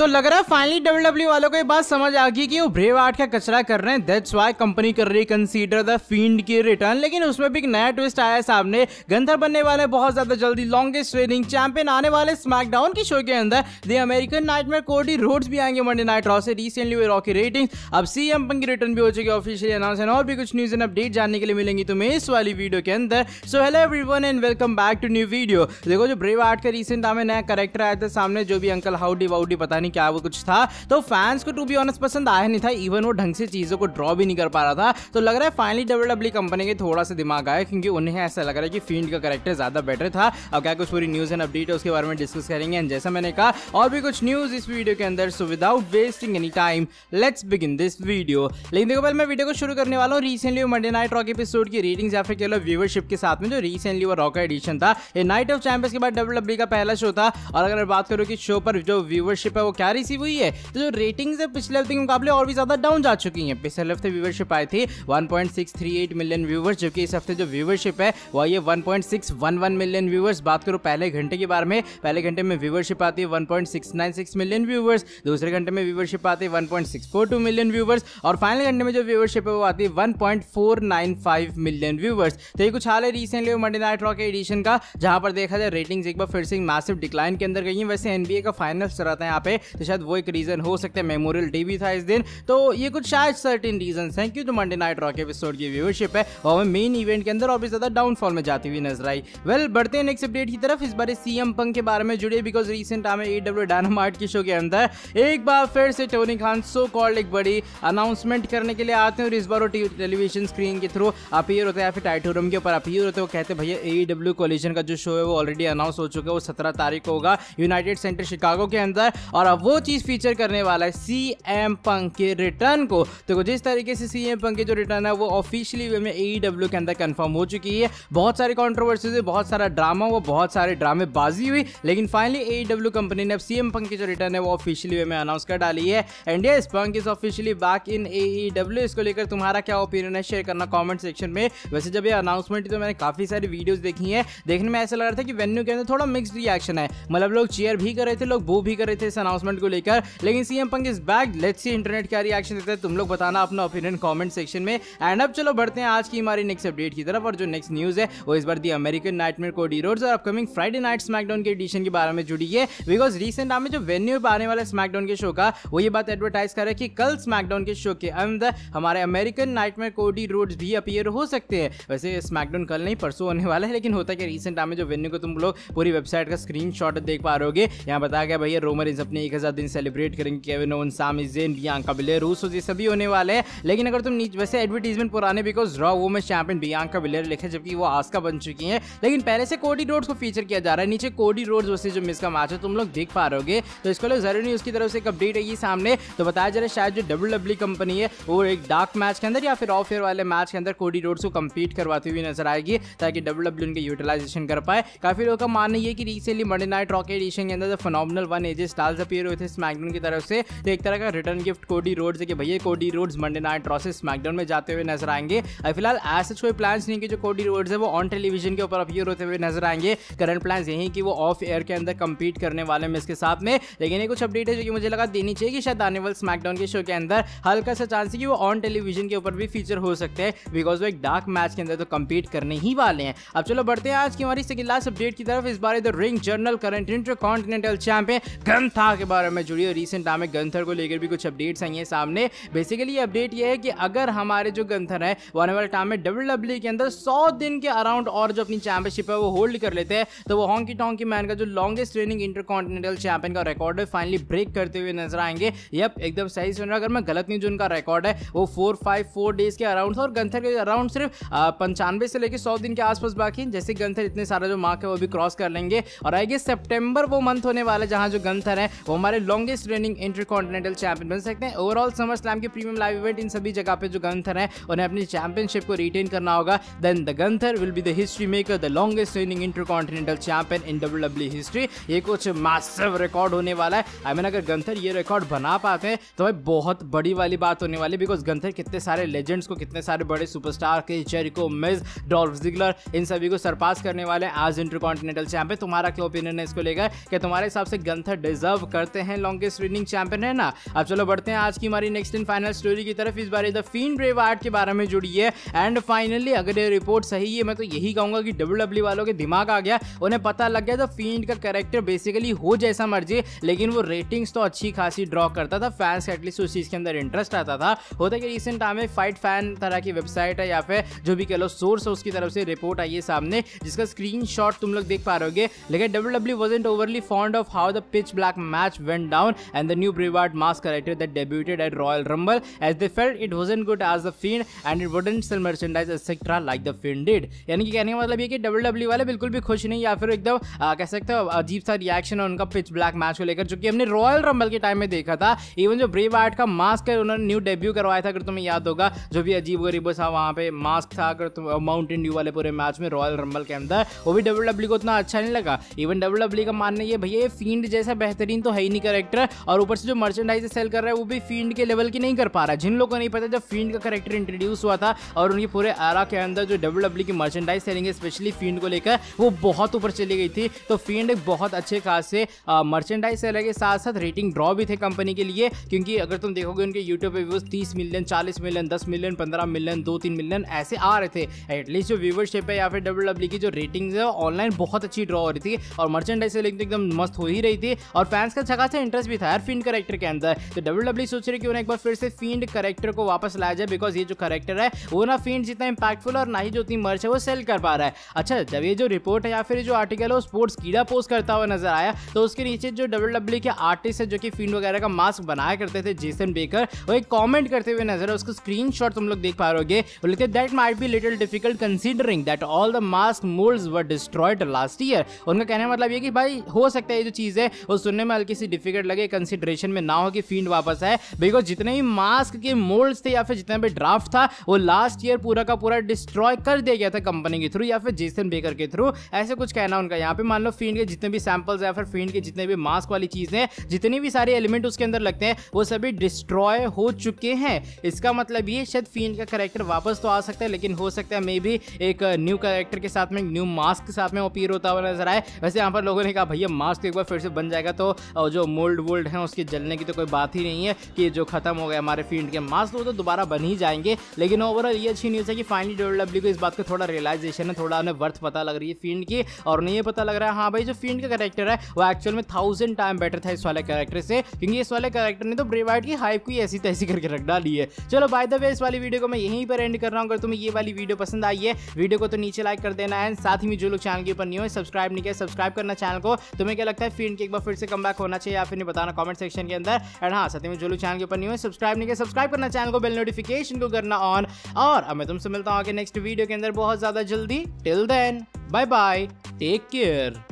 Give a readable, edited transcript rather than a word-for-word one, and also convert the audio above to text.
तो लग रहा है फाइनली डब्ल्यूडब्ल्यू वालों को ये बात समझ आ गई कि वो ब्रे वार्ट का कचरा कर रहे हैं। दैट्स व्हाई कंपनी कर रही है कंसीडर द फील्ड की रिटर्न। लेकिन उसमें भी एक नया ट्विस्ट आया है सामने। गंथर बनने वाले बहुत ज्यादा जल्दी लॉन्गेस्ट रेनिंग चैंपियन आने वाले स्मैकडाउन की शो के अंदर। The American nightmare Cody Rhodes भी आएंगे मंडे नाइट रॉ से। रिसेंटली हुई रॉ की रेटिंग अब सीएम पंक की रिटर्न भी हो चुकी है ऑफिशियली अनाउंस। और भी कुछ न्यूज एंड अपडेट जानने के लिए मिलेंगी तुम्हें इस वाली वीडियो के अंदर। So hello everyone and welcome back to new video. देखो जो ब्रे वार्ट का रिसेंट में नया कैरेक्टर आया था सामने, जो भी अंकल हाउडी वाउडी पता नहीं क्या वो कुछ था, तो फैंस को टू बी ऑनेस्ट पसंद आया नहीं था। इवन वो ढंग से चीजों को ड्रॉ भी नहीं कर पा रहा था। तो लग रहा है फाइनली डब्ल्यूडब्ल्यू कंपनी के थोड़ा सा दिमाग आया, क्योंकि उन्हें ऐसा लग रहा है कि फील्ड का कैरेक्टर ज्यादा बेटर था। अब क्या कुछ पूरी न्यूज एंड अपडेट है उसके बारे में डिस्कस करेंगे। एंड जैसा मैंने कहा और भी कुछ न्यूज इस वीडियो के अंदर। So without wasting any time let's begin this video. लेकिन देखो पहले मैं वीडियो को शुरू करने वाला हूँ recently Monday night raw episode की रेटिंग्स या फिर कह लो व्यूअरशिप के साथ में, जो रिसेंटली वो रॉ का एडिशन था। ये नाइट ऑफ चैंपियंस के बाद डब्ल्यूडब्ल्यू का पहला शो था। और अगर मैं बात करूँ कि शो पर जो व्यूअरशिप है वो क्या रिसीव हुई है, तो जो रेटिंग्स है पिछले हफ्ते के मुकाबले और भी ज्यादा डाउन जा चुकी हैं। पिछले हफ्ते व्यूअरशिप आई थी 1.638 मिलियन व्यूअर्स, जबकि इस हफ्ते जो व्यूअरशिप है वो ये 1.611 मिलियन व्यूअर्स। बात करूं पहले घंटे के बारे में, पहले घंटे में व्यूअरशिप आती है 1.696 मिलियन व्यूअर्स, दूसरे घंटे में व्यूअरशिप आती है 1.642 मिलियन व्यूअर्स, और फाइनल घंटे में जो व्यूअरशिप है वो आती है 1.495 मिलियन व्यूअर्स। तो ये कुछ हाल है रिसेंटली मंडे नाइट रॉ के एडिशन का, जहां पर देखा जाए रेटिंग्स एक बार फिर से मैसिव डिक्लाइन के अंदर गई हैं। वैसे एनबीए का फाइनल्स चल रहा था यहाँ पे, तो शायद वो एक रीजन हो सकता है। मेमोरियल डे भी था इस दिन, तो ये कुछ शायद सर्टेन रीजंस हैं कि जो मंडे नाइट रॉ के एपिसोड की व्यूअरशिप है वो हमें मेन इवेंट के अंदर और भी ज्यादा डाउनफॉल में जाती हुई नजर आई। वेल बढ़ते हैं नेक्स्ट अपडेट की तरफ। इस बार सीएम पंक के बारे में जुड़े, बिकॉज रिसेंट में एडब्ल्यू डायनामाइट की शो के अंदर एक बार फिर से टोनी खान सो कॉल्ड एक बड़ी अनाउंसमेंट करने के लिए आते हैं। और इस बार वो टेलीविजन स्क्रीन के थ्रू अपीयर होते हैं या फिर टाइटोरम के ऊपर अपीयर होते हैं। वो कहते हैं भैया एडब्ल्यू कोलिजन का जो शो है वो ऑलरेडी अनाउंस हो चुका है, वो 17 तारीख को होगा यूनाइटेड सेंटर शिकागो के अंदर। और अब वो चीज फीचर करने वाला है सीएम पंक के रिटर्न को। तो जिस तरीके से सीएम पंक की जो रिटर्न है वो ऑफिशियली वे में एईडब्ल्यू के अंदर कंफर्म हो चुकी है। बहुत सारी कंट्रोवर्सीज हुई, बहुत सारा ड्रामा हुआ, बहुत सारे ड्रामेबाजी हुई, लेकिन फाइनली एईडब्ल्यू कंपनी ने अब सीएम पंक की जो रिटर्न है वो ऑफिशियली वे में अनाउंस कर डाली है। And yes, punk is officially back in AEW. इसको लेकर तुम्हारा क्या ओपिनियन है शेयर करना कमेंट सेक्शन में। वैसे जब ये अनाउंसमेंट तो मैंने काफी सारी वीडियोस देखी है, देखने में ऐसा लग रहा था कि वेन्यू के अंदर थोड़ा मिक्स्ड रिएक्शन है। मतलब लोग चीयर भी कर रहे थे, लोग बू भी कर रहे थे इस अनाउंसमेंट को लेकर। लेकिन CM Punk is back. Let's see internet क्या रिएक्शन देता है, तुम लोग बताना अपना ओपिनियन कमेंट सेक्शन में। एंड अब चलो बढ़ते हैं आज की हमारी नेक्स्ट अपडेट की तरफ। और जो नेक्स्ट न्यूज है वो इस बार दी अमेरिकन नाइटमेयर कोडी रोड्स और अपकमिंग फ्राइडे नाइट स्मैकडाउन के एडिशन के बारे में जुड़ी है। बिकॉज रिसेंट में जो वेन्यू पे आने वाले स्मैकडाउन के शो का वो ये बात एडवर्टाइज कर रहा है कि कल स्मैकडाउन के शो के अंदर हमारे अमेरिकन नाइटमेयर कोडी रोड्स भी अपीयर हो सकते हैं। वैसे स्मैकडाउन कल नहीं परसों होने वाला है, लेकिन होता है कि रिसेंट में जो वेन्यू को तुम लोग पूरी वेबसाइट का स्क्रीनशॉट देख पा रहे हो, यहाँ बताया गया भैया रोमन रिंस अपने 1000 दिन सेलिब्रेट करेंगे। केविन ओवेंस, सामी ज़ेन, बियांका बिलेर, रूसो ये सभी होने वाले हैं। लेकिन अगर तुम नीचे वैसे एडवर्टाइजमेंट पुराने, बिकॉज रॉ वो में चैंपियन बियांका बिलेर लिखे, जबकि वो आस्का बन चुकी हैं। लेकिन पहले से कोडी रोड्स को फीचर किया जा रहा है। नीचे कोडी रोड्स वर्सेस जो मिस का मैच है तुम लोग देख पा रहे होगे। तो इसको लोग जरूर नहीं, उसकी तरफ से एक अपडेट है ये सामने। तो बताया जा रहा है शायद जो डब्ल्यूडब्ल्यू कंपनी है वो एक डार्क मैच के अंदर या फिर ऑफ एयर वाले मैच के अंदर कोडी रोड्स को कंपीट करवाती हुई नजर आएगी, ताकि डब्ल्यूडब्ल्यू उनके यूटिलाइजेशन कर पाए। काफी लोगों का मानना ये कि रिसेंटली मंडे नाइट रॉ के एडिशन के अंदर फिनोमिनल 1 एजे स्टार्स अपीयर हुए थे स्मैकडाउन की तरफ से। तो एक तरह का रिटर्न गिफ्ट कोडी रोड्स है कि भैया Cody Rhodes Monday night raw से स्मैकडाउन में जाते हुए नजर आएंगे। फिलहाल ऐसे कोई प्लान्स नहीं कि जो कोडी रोड्स है वो ऑन टेलीविजन के ऊपर अपीयर होते हुए नजर आएंगे। करंट प्लान्स यही कि वो ऑफ एयर के अंदर कंपीट करने वाले हैं इसके साथ में। लेकिन ये कुछ अपडेट है जो कि मुझे लगा देनी चाहिए कि शायद आने वाले स्मैकडाउन के शो के अंदर हल्का सा चांस है कि वो ऑन टेलीविजन के ऊपर भी फीचर हो सकते हैं, बिकॉज वो एक डार्क मैच के अंदर तो कंपीट करने ही वाले हैं। अब चलो बढ़ते हैं आज की हमारी सेकंड लास्ट अपडेट की तरफ। इस बार the ring journal current intercontinental champion Gunther के बारे में जुड़ी है। रिसेंट में गंथर को लेकर भी कुछ अपडेट्स आई हैं सामने। बेसिकली ये अपडेट ये है कि अगर हमारे जो गंथर है वो आने वाले टाइम में डब्ल्यूडब्ल्यू के अंदर 100 दिन के अराउंड और जो अपनी चैंपियनशिप है वो होल्ड कर लेते हैं, तो वो हॉन्की टॉन्की मैन का जो लॉन्गेस्ट रेनिंग इंटरकॉन्टिनेंटल चैंपियन का रिकॉर्ड है फाइनली ब्रेक करते हुए नजर आएंगे। यप, एकदम सही सुन रहा, अगर मैं गलत नहीं, जो उनका रिकॉर्ड है वो 454 डेज के अराउंड था और गंथर के अराउंड सिर्फ 95 से लेकर 100 दिन के आसपास बाकी। जैसे गंथर इतने सारा जो मार्क है वो भी क्रॉस कर लेंगे। और आई गेस सितंबर वो मंथ होने वाला है जहां जो गंथर है वो हमारे लॉन्गेस्ट रेनिंग इंटरकॉन्टिनेंटल चैंपियन बन सकते हैं। ओवरऑल समर स्लैम के प्रीमियम लाइव इवेंट इन सभी जगह पे जो गंथर है उन्हें अपनी चैंपियनशिप को रिटेन करना होगा। Then the Gunther will be the history maker, the longest reigning intercontinental champion in WWE history. ये कुछ मैसिव रिकॉर्ड होने वाला है। आई मीन अगर गंथर ये रिकॉर्ड बना पाते हैं तो भाई बहुत बड़ी वाली बात होने वाली, बिकॉज गंथर कितने सारे लेजेंड्स को, कितने सारे बड़े सुपरस्टार के जेरिको, मिज, डॉल्फ जिगलर, इन सभी को सरपास करने वाले एज इंटरकॉन्टिनेंटल चैंपियन। तुम्हारा क्या ओपिनियन है इसको लेकर? क्या तुम्हारे हिसाब से गंथर डिजर्व करता करते हैं लॉन्गेस्ट रेनिंग चैंपियन है ना। अब चलो बढ़ते हैं आज की हमारी नेक्स्ट एंड फाइनल स्टोरी की तरफ। इस बार द फील्ड ब्रे वार्ट के बारे में जुड़ी है एंड फाइनली अगर ये रिपोर्ट सही है मैं तो यही कहूंगा कि WWE वालों के दिमाग आ गया, उन्हें पता लग गया द फील्ड का कैरेक्टर बेसिकली हो जैसा मर्जी लेकिन वो रेटिंग्स तो अच्छी खासी ड्रॉ करता था, फैंस एटलीस्ट उस चीज के अंदर इंटरेस्ट आता था। होता है कि रिसेंट टाइम में फाइट फैन तरह की वेबसाइट है या फिर जो भी कह लो सोर्स है उसकी तरफ से रिपोर्ट आई है सामने जिसका स्क्रीनशॉट तुम लोग देख पा रहे होगे। लेकिन WWE wasn't overly fond of how the pitch black match went down and the new Bray Wyatt mask character that debuted at Royal Rumble, as they felt it wasn't good as the Fiend and it wouldn't sell merchandise etc like the Fiend did। यानी कि कहने का मतलब ये कि WWE वाले बिल्कुल भी खुश नहीं या फिर एकदम कह सकते हो अजीब सा रिएक्शन है उनका पिच ब्लैक मैच को लेकर, जो कि हमने रॉयल रंबल के टाइम में देखा था। इवन जो ब्रे वायट का मास्क है उन्होंने न्यू डेब्यू करवाया था, अगर तुम्हें याद होगा, जो भी अजीब गरीब सा वहाँ पे मास्क था अगर तुम माउंटेन ड्यू वाले पूरे मैच में रॉयल रंबल के अंदर, वो भी WWE को उतना अच्छा नहीं लगा। इवन WWE का मानना ये भैया ये फील्ड जैसा बेहतरीन तो है ही नहीं कैरेक्टर, और ऊपर से जो मर्चेंडाइज सेल कर रहा है वो भी फील्ड के लेवल की नहीं कर पा रहा। जिन लोगों को नहीं पता जब फील्ड का कैरेक्टर इंट्रोड्यूस हुआ था और उनके पूरे एरा के अंदर जो WWE की मर्चेंडाइज सेलिंग है स्पेशली फील्ड को लेकर वो बहुत ऊपर चली गई थी। तो फील्ड एक बहुत अच्छे खासे मर्चेंडाइज सेलर के साथ साथ रेटिंग ड्रॉ भी थे कंपनी के लिए, क्योंकि अगर तुम देखोगे उनके यूट्यूब पे views 30 million 40 million 10 million 15 million 2-3 million ऐसे आ रहे थे। एटलीस्ट जो व्यूवरशिप है या फिर WWE की जो रेटिंग्स है ऑनलाइन बहुत अच्छी ड्रॉ हो रही थी और मर्चेंडाइज सेलिंग तो एकदम मस्त हो ही रही थी और फैंस का अच्छा खासा इंटरेस्ट भी था यार फील्ड कैरेक्टर के अंदर। तो WWE सोच रही कि उन्हें एक बार फिर से फील्ड कैरेक्टर को वापस लाया जाए, बिकॉज ये जो कैरेक्टर है वो ना फील्ड जितना इंपैक्टफुल और ना ही जो उतनी मर्च है वो सेल कर पा रहा है। अच्छा, जब ये जो रिपोर्ट है या फिर जो आर्टिकल है वो स्पोर्ट्स कीड़ा पोस्ट करता हुआ नजर आया तो उसके नीचे जो WWE के आर्टिस्ट है जो कि फील्ड वगैरह का मास्क बनाया करते थे जेसन बेकर, वो एक कमेंट करते हुए नजर है, उसका स्क्रीनशॉट तुम लोग देख पा रहे होगे। वो लिखते that might be little difficult considering that all the mask moulds were destroyed last year. उनका कहने का मतलब ये कि भाई हो सकता है ये जो चीज है वो सुनने में हल्की सी डिफिकल्ट लगे, कंसीडरेशन में ना हो कि फील्ड वापस आए, बिकॉज जितने भी मास्क के मोल्ड्स थे या फिर जितना भी ड्राफ्ट था वो लास्ट ईयर पूरा का पूरा डिस्ट्रॉय कर दिया गया था कंपनी के थ्रू या फिर जेसन बेकर के थ्रू, ऐसे कुछ कहना उनका। यहाँ पे मान लो फील्ड के जितने भी सैंपल्स या फिर फील्ड के जितने भी मास्क वाली चीजें जितने भी सारे एलिमेंट उसके अंदर लगते हैं वो सभी डिस्ट्रॉय हो चुके हैं। इसका मतलब ये शायद फील्ड का कैरेक्टर वापस तो आ सकता है लेकिन हो सकता है मे भी एक न्यू कैरेक्टर के साथ में न्यू मास्क के साथ में अपीयर होता हुआ नजर आए। वैसे यहाँ पर लोगों ने कहा भैया मास्क एक बार फिर से बन जाएगा तो जो मोल्ड वोल्ड है उसके जलने की तो कोई बात ही नहीं है कि जो खत्म हो गया हमारे फील्ड के मास्क वो तो दोबारा बन ही जाएंगे। लेकिन ओवरऑल ये अच्छी न्यूज़ है कि फाइनली WWE को इस बात का थोड़ा रियलाइजेशन है, थोड़ा उन्हें वर्थ पता लग रही है फील्ड की, और उन्हें ये पता लग रहा है हाँ भाई जो फील्ड का कैरेक्टर है वो एक्चुअल में 1000 टाइम बेटर था इस वाले कैरेक्टर से, क्योंकि इस वाले कैरेक्टर ने तो ब्रे वायट की हाइप को ऐसी तैसी करके रख डाली है। चलो बाय द वे इस वाली वीडियो को मैं यहीं पर एंड कर रहा हूँ। अगर तुम्हें ये वाली वीडियो पसंद आई है वीडियो को तो नीचे लाइक कर देना है, साथ ही में जो लोग चैनल के ऊपर नहीं हो सब्सक्राइब नहीं किया सब्सक्राइब करना चैनल को। तुम्हें क्या लगता है फील्ड की एक बार फिर से कमबैक होना चाहिए या फिर नहीं बताना कमेंट सेक्शन के अंदर। एंड हाँ, साथ ही में जो लोग चैनल के ऊपर नहीं हो सब्सक्राइब नहीं किया सब्सक्राइब करना चैनल को, बेल नोटिफिकेशन को करना ऑन। और अब मैं तुमसे मिलता हूँ आगे नेक्स्ट वीडियो के अंदर बहुत ज्यादा जल्दी। Till then bye bye, take care.